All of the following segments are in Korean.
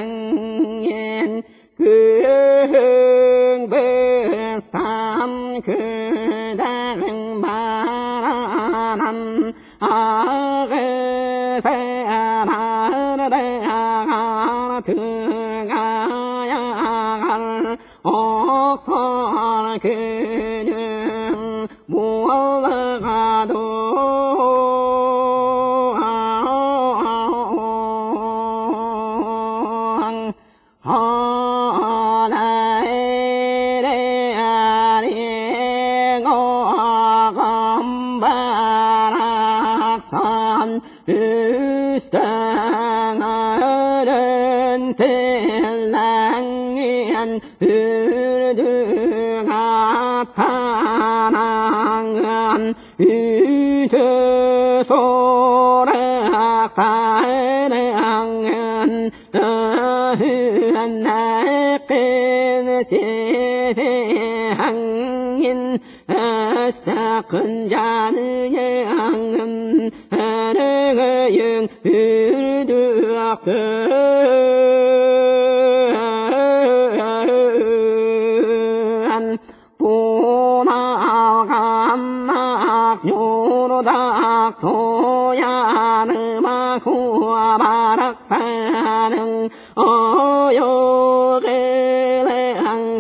대항인 긍부삼 그다른 바라남 아그세나르가 들어가야갈 옥설 그는 몰라가도 으스당하는 텔랑이한 으르드가 파랑한 으드소락다랑은 나끈 세대항인 아스타큰 자느양은 아르가영 으르드악은 보나감막 요로닥 도야르마쿠아 바락사능 어요게레앙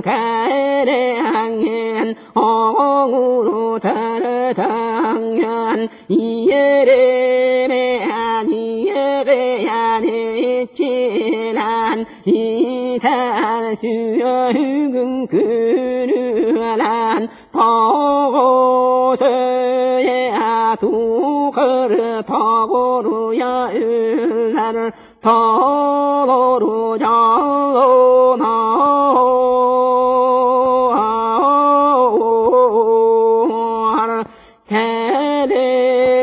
가레앙엔 어구로 다르당연 이예레메안 이예레안 이치란 이탈수여흑은 그르란 더고서야 두거르 더고루야 을날 더로루 jar로나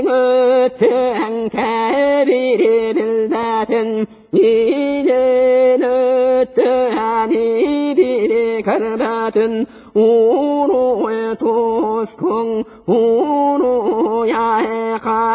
개랭어튼 개비리 빌다든 이제는 어떠한 이비리 갈바든 오로의 도스콩 오로야의 가